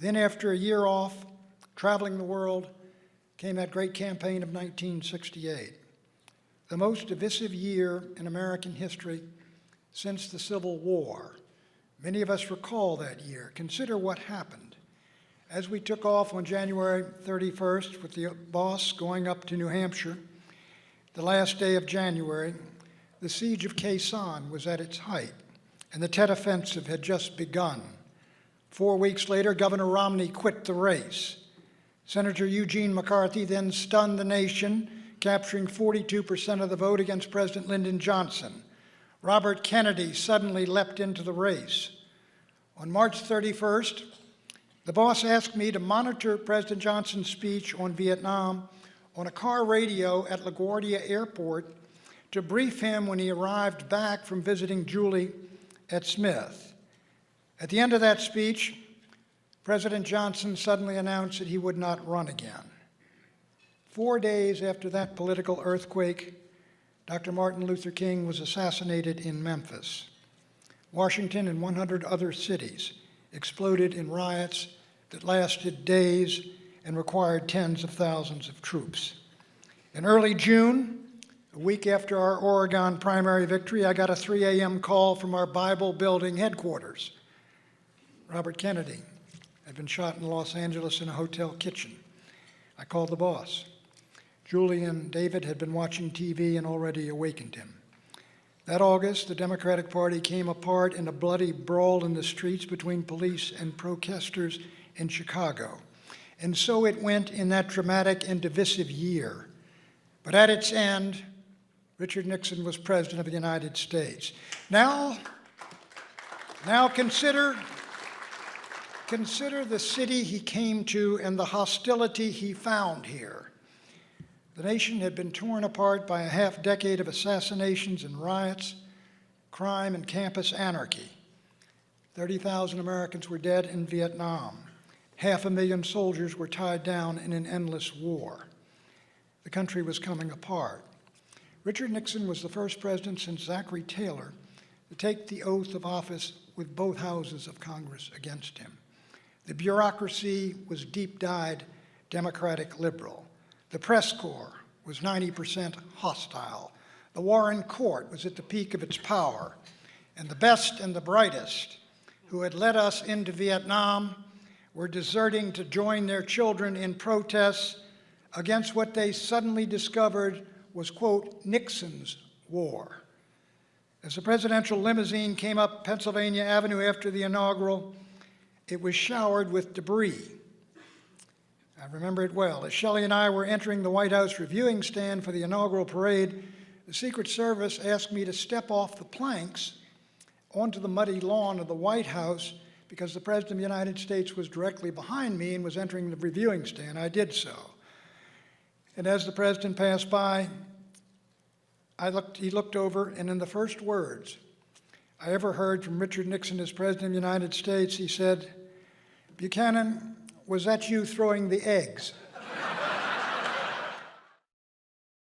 Then after a year off, traveling the world, came that great campaign of 1968, the most divisive year in American history since the Civil War. Many of us recall that year. Consider what happened. As we took off on January 31st with the boss going up to New Hampshire, the last day of January, the siege of Khe Sanh was at its height, and the Tet Offensive had just begun. 4 weeks later, Governor Romney quit the race. Senator Eugene McCarthy then stunned the nation, capturing 42% of the vote against President Lyndon Johnson. Robert Kennedy suddenly leapt into the race. On March 31st, the boss asked me to monitor President Johnson's speech on Vietnam on a car radio at LaGuardia Airport to brief him when he arrived back from visiting Julie at Smith. At the end of that speech, President Johnson suddenly announced that he would not run again. 4 days after that political earthquake, Dr. Martin Luther King was assassinated in Memphis. Washington and 100 other cities exploded in riots that lasted days and required tens of thousands of troops. In early June, a week after our Oregon primary victory, I got a 3 a.m. call from our Bible building headquarters. Robert Kennedy had been shot in Los Angeles in a hotel kitchen. I called the boss. Julie and David had been watching TV and already awakened him. That August, the Democratic Party came apart in a bloody brawl in the streets between police and protesters in Chicago. And so it went in that dramatic and divisive year. But at its end, Richard Nixon was President of the United States. Now consider the city he came to and the hostility he found here. The nation had been torn apart by a half-decade of assassinations and riots, crime and campus anarchy. 30,000 Americans were dead in Vietnam. 500,000 soldiers were tied down in an endless war. The country was coming apart. Richard Nixon was the first president since Zachary Taylor to take the oath of office with both houses of Congress against him. The bureaucracy was deep-dyed Democratic liberal. The press corps was 90% hostile. The Warren Court was at the peak of its power. And the best and the brightest who had led us into Vietnam were deserting to join their children in protests against what they suddenly discovered was, quote, Nixon's war. As the presidential limousine came up Pennsylvania Avenue after the inaugural, it was showered with debris. I remember it well. As Shelley and I were entering the White House reviewing stand for the inaugural parade, the Secret Service asked me to step off the planks onto the muddy lawn of the White House because the President of the United States was directly behind me and was entering the reviewing stand. I did so. And as the President passed by, he looked over, and in the first words I ever heard from Richard Nixon as President of the United States, he said, "Buchanan, was that you throwing the eggs?"